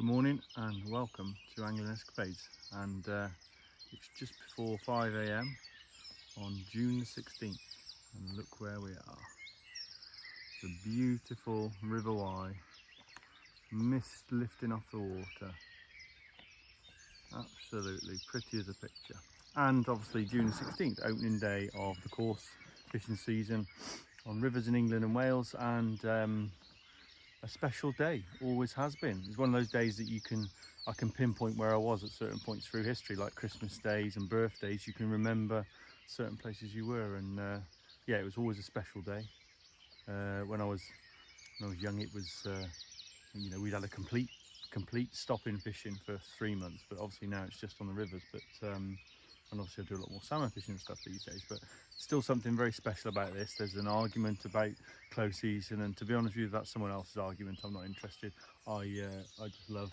morning and welcome to Angling Escapades, and it's just before 5 AM on June the 16th, and look where we are. The beautiful River Wye, mist lifting off the water, absolutely pretty as a picture. And obviously June the 16th, opening day of the course fishing season on rivers in England and Wales, and a special day, always has been. It's one of those days that I can pinpoint where I was at certain points through history, like Christmas days and birthdays. You can remember certain places you were, and yeah, it was always a special day. When I was young, it was you know, we'd had a complete stop in fishing for 3 months, but obviously now it's just on the rivers. But and obviously I do a lot more salmon fishing and stuff these days, but still something very special about this. There's an argument about close season, and to be honest with you, that's someone else's argument. I'm not interested. I just love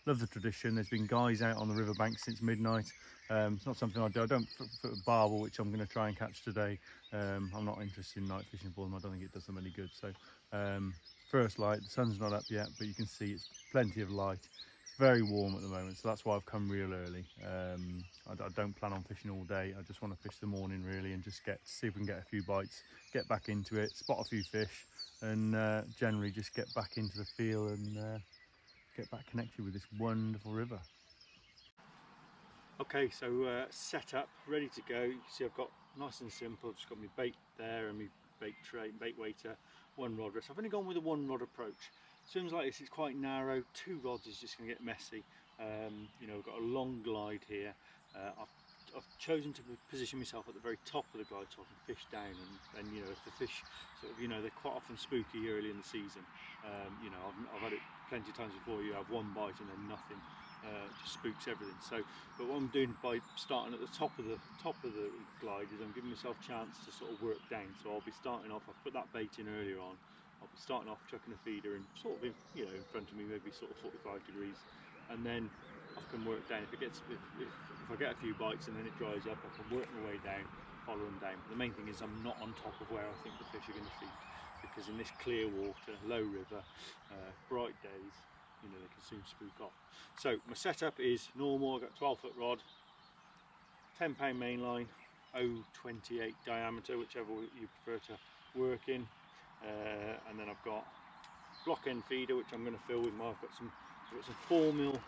the tradition. There's been guys out on the riverbank since midnight. It's not something I do. I don't for barbel, which I'm going to try and catch today. I'm not interested in night fishing for them. I don't think it does them any good. So first light, the sun's not up yet, but you can see it's plenty of light. Very warm at the moment, so that's why I've come real early. I don't plan on fishing all day. I just want to fish the morning really, and just see if we can get a few bites, get back into it, spot a few fish, and generally just get back into the feel and get back connected with this wonderful river. Okay, so set up, ready to go. You can see I've got nice and simple. I've just got my bait there and my bait tray, bait waiter, one rod rest. I've only gone with a one rod approach. Swims like this, it's quite narrow. 2 rods is just going to get messy. You know, we've got a long glide here. I've chosen to position myself at the very top of the glide so I can fish down, and you know, if the fish sort of, you know, they're quite often spooky early in the season. You know, I've had it plenty of times before. You have one bite and then nothing. Just spooks everything. So, but what I'm doing by starting at the top of the glide is I'm giving myself a chance to sort of work down. So I'll be starting off. I've put that bait in earlier on. I'll be starting off chucking a feeder and sort of in, you know, in front of me, maybe sort of 45 degrees, and then I can work down. If I get a few bites and then it dries up, I can work my way down, follow them down. The main thing is I'm not on top of where I think the fish are going to feed, because in this clear water, low river, bright days, you know, they can soon spook off. So my setup is normal. I've got 12-foot rod, 10-pound main line, 0.28 diameter, whichever you prefer to work in, and then I've got block end feeder, which I'm going to fill with I've got some 4mm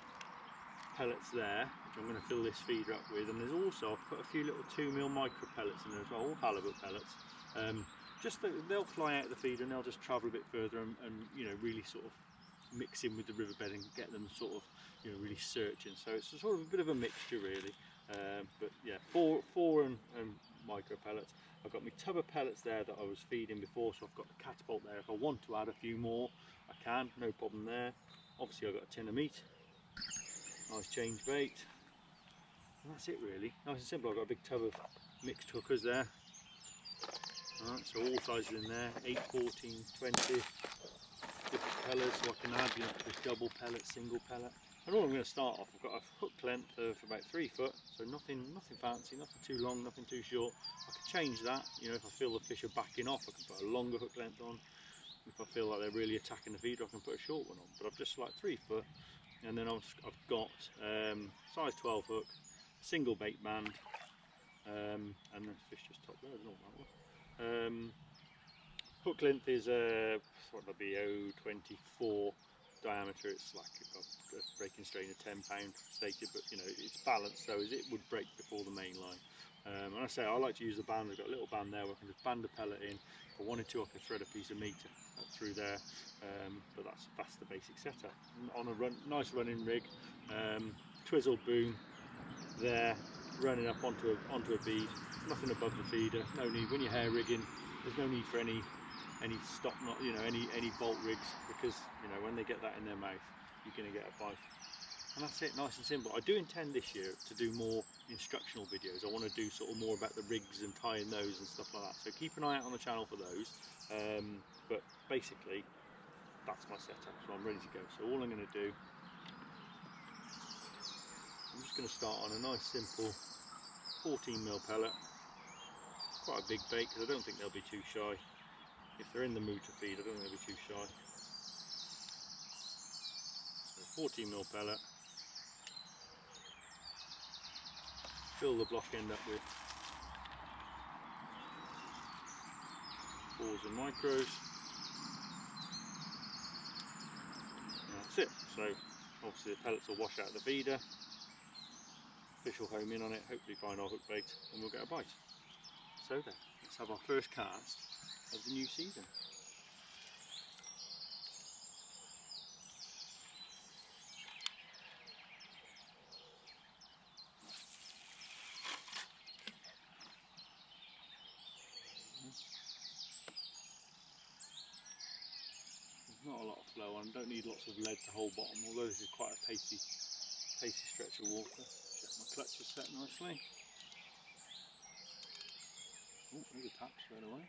pellets there, which I'm going to fill this feeder up with. And there's also, I've put a few little 2mm micro pellets in there as well, all halibut pellets. Just that they'll fly out of the feeder and they'll just travel a bit further and you know, really sort of mix in with the riverbed and get them sort of, you know, really searching. So it's sort of a bit of a mixture really. But yeah, four and micro pellets. I've got my tub of pellets there that I was feeding before, so I've got the catapult there. If I want to add a few more, I can, no problem there. Obviously I've got a tin of meat, nice change bait, and that's it really. Nice and simple. I've got a big tub of mixed hookers there. Alright, so all sizes in there, 8, 14, 20 different pellets, so I can add, you know, this double pellet, single pellet. And all I'm going to start off, I've got a hook length of about 3 foot, so nothing fancy, nothing too long, nothing too short. I could change that, you know, if I feel the fish are backing off, I can put a longer hook length on. If I feel like they're really attacking the feeder, I can put a short one on. But I've just like 3 foot, and then I've got size 12 hook, single bait band, and the fish just top there, isn't it, that one? Hook length is what would be 0.24 diameter. It's like a breaking strain of 10-pound stated, but you know, it's balanced so as it would break before the main line. And I say I like to use the band. I've got a little band there where I can just band the pellet in. If I wanted to, I could thread a piece of meat through there, but that's the basic setup. On a nice running rig, twizzle boom there, running up onto a bead, nothing above the feeder. No need when you're hair rigging. There's no need for any stop, not, you know, any bolt rigs, because you know, when they get that in their mouth, you're going to get a bite. And that's it, nice and simple. I do intend this year to do more instructional videos. I want to do sort of more about the rigs and tying those and stuff like that, so keep an eye out on the channel for those. But basically that's my setup, so I'm ready to go. So all I'm going to do, I'm just going to start on a nice simple 14mm pellet. Quite a big bait, because I don't think they'll be too shy. If they're in the mood to feed, I don't think they'll be too shy. So 14mm pellet. Fill the block end up with 4s and micros. And that's it. So obviously the pellets will wash out the feeder. Fish will home in on it, hopefully find our hook bait, and we'll get a bite. So then, let's have our first cast of the new season. There's not a lot of flow on, don't need lots of lead to hold bottom, although this is quite a pacey stretch of water. Check my clutch is set nicely. Oh, there's a tap straight away.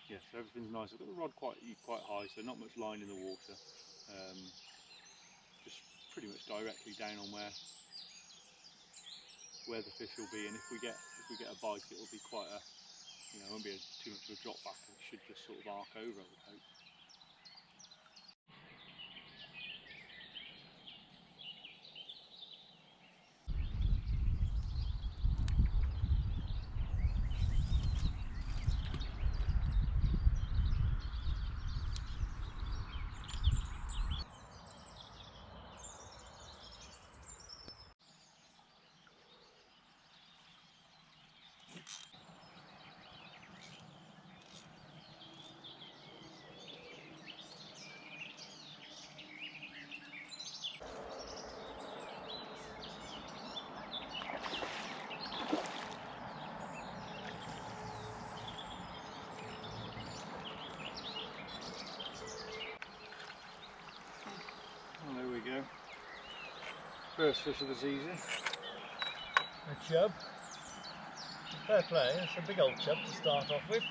Yes, everything's nice. I've got the rod quite high, so not much line in the water. Just pretty much directly down on where the fish will be, and if we get a bite, it will be quite a, it won't be too much of a drop back. It should just sort of arc over, I would hope. Well, there we go. First fish of the season. A chub. Fair play, it's a big old chub to start off with.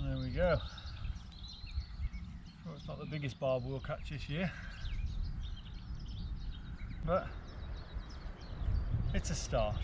There we go. Well, it's not the biggest barbel we'll catch this year, but it's a start.